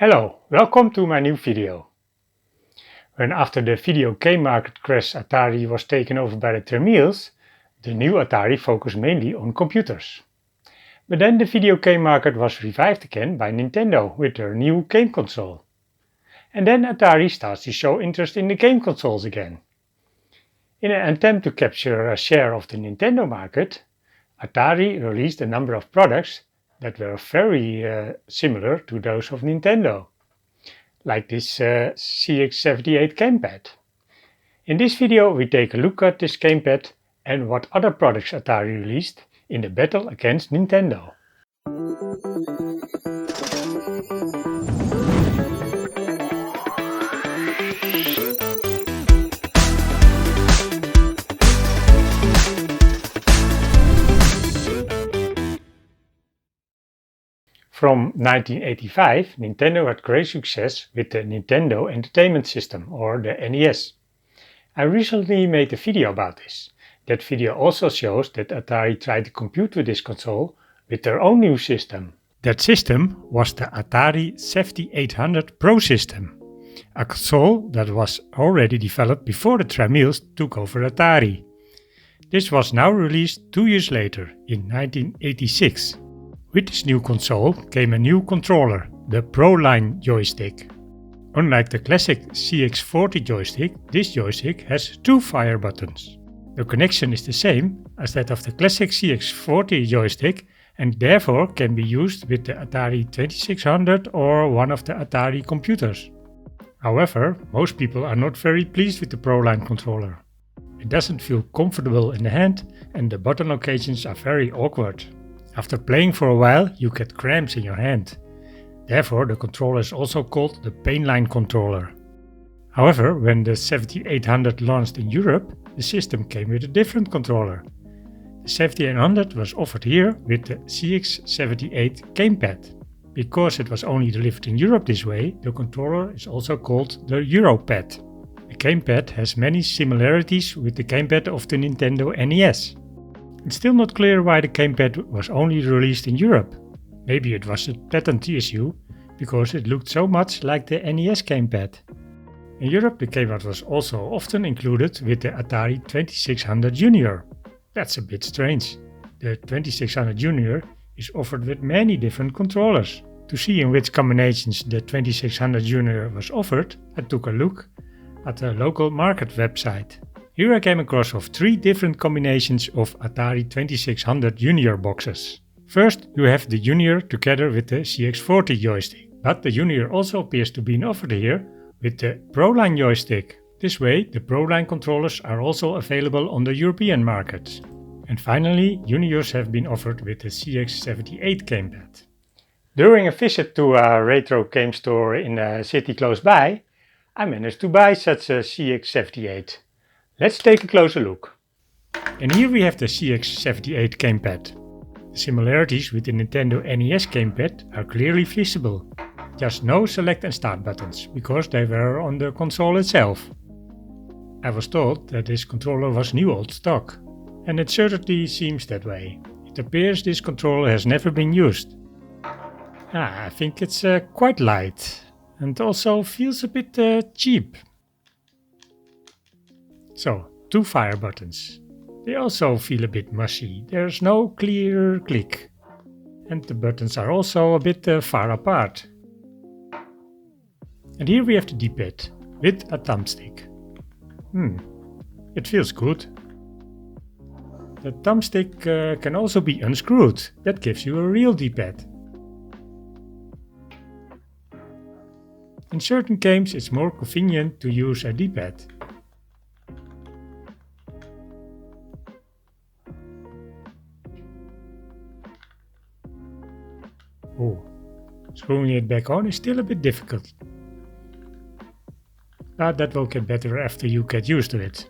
Hello, welcome to my new video. When after the video game market crash Atari was taken over by the Tramiels, the new Atari focused mainly on computers. But then the video game market was revived again by Nintendo with their new game console. And then Atari starts to show interest in the game consoles again. In an attempt to capture a share of the Nintendo market, Atari released a number of products that were very similar to those of Nintendo, like this CX78 GamePad. In this video we take a look at this GamePad and what other products Atari released in the battle against Nintendo. From 1985, Nintendo had great success with the Nintendo Entertainment System, or the NES. I recently made a video about this. That video also shows that Atari tried to compete with this console with their own new system. That system was the Atari 7800 Pro system, a console that was already developed before the Tramiels took over Atari. This was now released 2 years later, in 1986. With this new console came a new controller, the Pro Line joystick. Unlike the classic CX40 joystick, this joystick has 2 fire buttons. The connection is the same as that of the classic CX40 joystick and therefore can be used with the Atari 2600 or one of the Atari computers. However, most people are not very pleased with the Pro Line controller. It doesn't feel comfortable in the hand and the button locations are very awkward. After playing for a while, you get cramps in your hand. Therefore, the controller is also called the Painline controller. However, when the 7800 launched in Europe, the system came with a different controller. The 7800 was offered here with the CX78 GamePad. Because it was only delivered in Europe this way, the controller is also called the EuroPad. The GamePad has many similarities with the GamePad of the Nintendo NES. It's still not clear why the GamePad was only released in Europe. Maybe it was a patent issue, because it looked so much like the NES GamePad. In Europe the GamePad was also often included with the Atari 2600 Junior. That's a bit strange. The 2600 Junior is offered with many different controllers. To see in which combinations the 2600 Junior was offered, I took a look at the local market website. Here I came across of 3 different combinations of Atari 2600 Junior boxes. First, you have the Junior together with the CX40 joystick, but the Junior also appears to be offered here with the Pro Line joystick. This way, the Pro Line controllers are also available on the European market. And finally, Juniors have been offered with the CX78 GamePad. During a visit to a retro game store in a city close by, I managed to buy such a CX78. Let's take a closer look. And here we have the CX78 GamePad. The similarities with the Nintendo NES GamePad are clearly visible. Just no select and start buttons, because they were on the console itself. I was told that this controller was new old stock, and it certainly seems that way. It appears this controller has never been used. I think it's quite light, and also feels a bit cheap. So, 2 fire buttons. They also feel a bit mushy, there's no clear click. And the buttons are also a bit far apart. And here we have the D-pad, with a thumbstick. It feels good. The thumbstick can also be unscrewed, that gives you a real D-pad. In certain games it's more convenient to use a D-pad. Screwing it back on is still a bit difficult. But that will get better after you get used to it.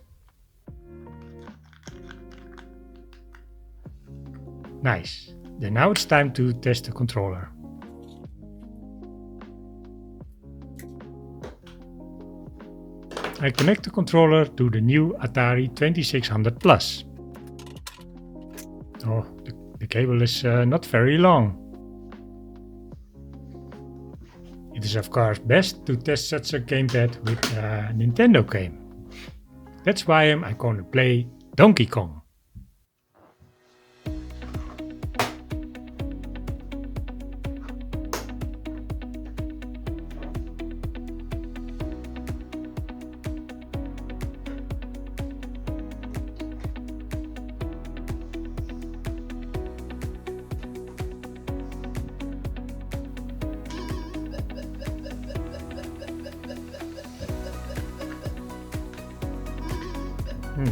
Nice. Then now it's time to test the controller. I connect the controller to the new Atari 2600 Plus. Oh, the cable is not very long. It is of course best to test such a gamepad with a Nintendo game. That's why I'm going to play Donkey Kong.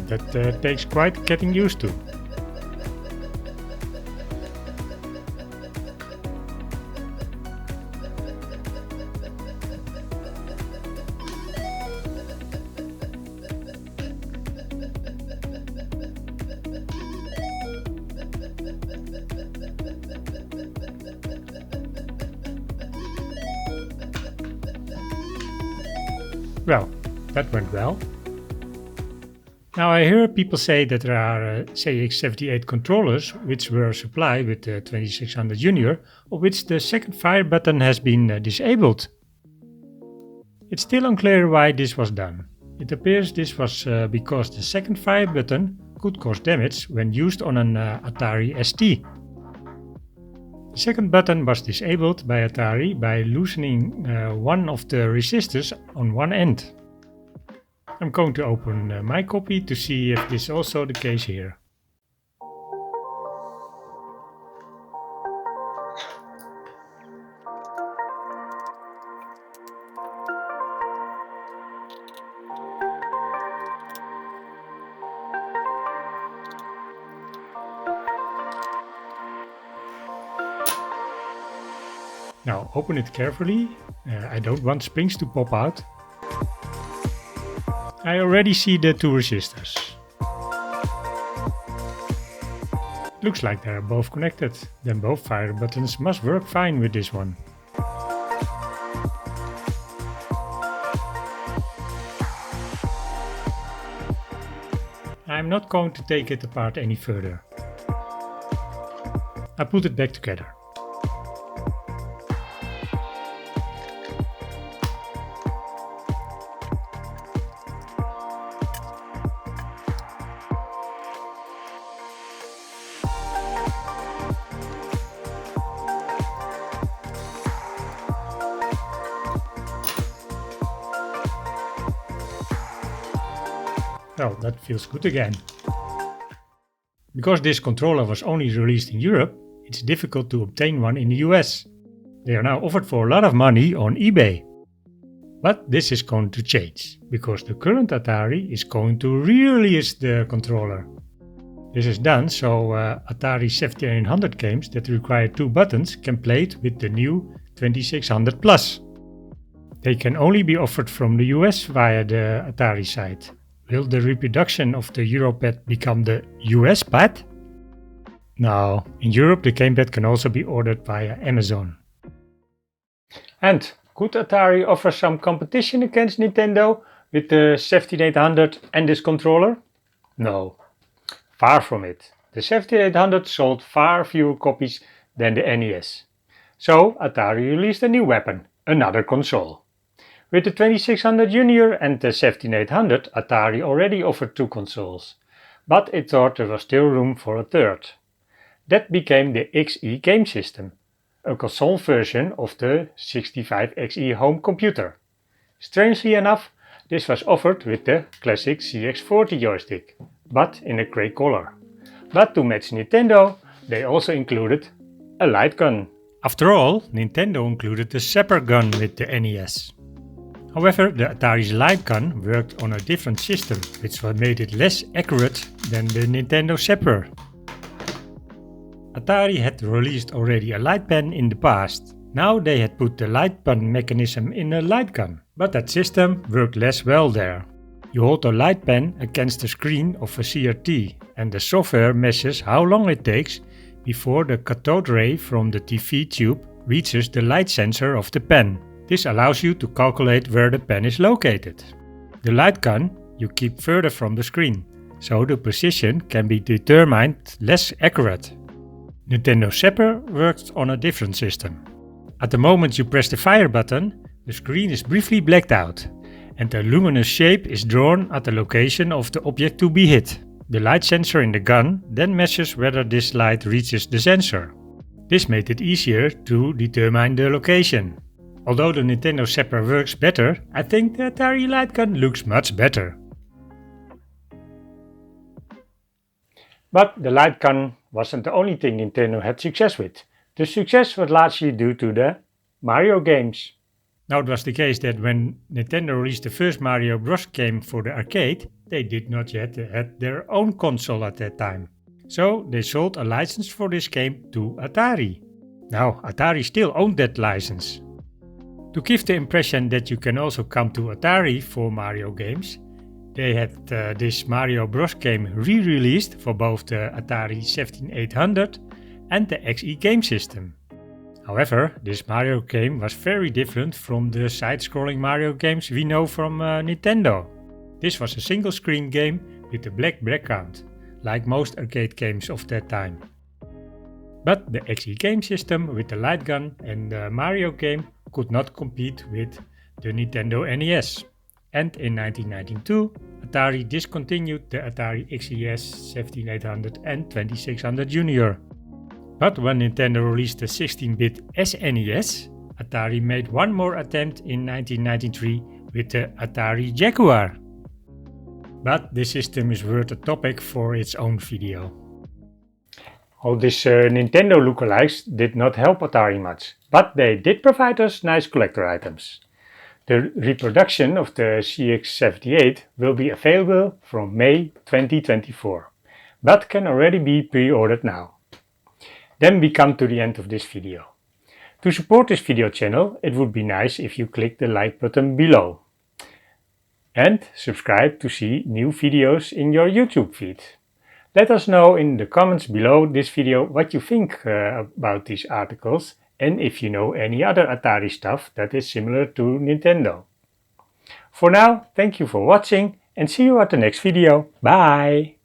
That takes quite getting used to. Well, that went well. Now I hear people say that there are CX78 controllers which were supplied with the 2600 Junior, of which the second fire button has been disabled. It's still unclear why this was done. It appears this was because the second fire button could cause damage when used on an Atari ST. The second button was disabled by Atari by loosening one of the resistors on one end. I'm going to open my copy to see if this is also the case here. Now open it carefully. I don't want springs to pop out. I already see the two resistors. Looks like they are both connected, then both fire buttons must work fine with this one. I'm not going to take it apart any further. I put it back together. Well, that feels good again. Because this controller was only released in Europe, it's difficult to obtain one in the US. They are now offered for a lot of money on eBay. But this is going to change, because the current Atari is going to re-release the controller. This is done so Atari 7800 games that require two buttons can play it with the new 2600 Plus. They can only be offered from the US via the Atari site. Will the reproduction of the EuroPad become the US pad? No, in Europe the gamepad can also be ordered via Amazon. And could Atari offer some competition against Nintendo with the 7800 and this controller? No, far from it. The 7800 sold far fewer copies than the NES. So Atari released a new weapon, another console. With the 2600 Junior and the 7800, Atari already offered two consoles, but it thought there was still room for a third. That became the XE game system, a console version of the 65XE home computer. Strangely enough, this was offered with the classic CX40 joystick, but in a grey color. But to match Nintendo, they also included a light gun. After all, Nintendo included the zapper gun with the NES. However, the Atari's light gun worked on a different system, which made it less accurate than the Nintendo zapper. Atari had released already a light pen in the past. Now they had put the light pen mechanism in a light gun, but that system worked less well there. You hold the light pen against the screen of a CRT and the software measures how long it takes before the cathode ray from the TV tube reaches the light sensor of the pen. This allows you to calculate where the pen is located. The light gun you keep further from the screen, so the position can be determined less accurate. Nintendo Zapper works on a different system. At the moment you press the fire button, The screen is briefly blacked out, and the luminous shape is drawn at the location of the object to be hit. The light sensor in the gun then measures whether this light reaches the sensor. This made it easier to determine the location. Although the Nintendo Zapper works better, I think the Atari Lightgun looks much better. But the Lightgun wasn't the only thing Nintendo had success with. The success was largely due to the Mario games. Now it was the case that when Nintendo released the first Mario Bros. Game for the arcade, they did not yet have their own console at that time. So they sold a license for this game to Atari. Now Atari still owned that license. To give the impression that you can also come to Atari for Mario games, they had this Mario Bros. Game re-released for both the Atari 7800 and the XE game system. However, this Mario game was very different from the side-scrolling Mario games we know from Nintendo. This was a single-screen game with a black background, like most arcade games of that time. But the XE game system with the light gun and the Mario game could not compete with the Nintendo NES. And in 1992, Atari discontinued the Atari CX7800 and 2600 Junior. But when Nintendo released the 16-bit SNES, Atari made one more attempt in 1993 with the Atari Jaguar. But this system is worth a topic for its own video. All these Nintendo Lookalikes did not help Atari much, but they did provide us nice collector items. The reproduction of the CX78 will be available from May 2024, but can already be pre-ordered now. Then we come to the end of this video. To support this video channel, it would be nice if you click the like button below. And subscribe to see new videos in your YouTube feed. Let us know in the comments below this video what you think about these articles and if you know any other Atari stuff that is similar to Nintendo. For now, thank you for watching and see you at the next video. Bye!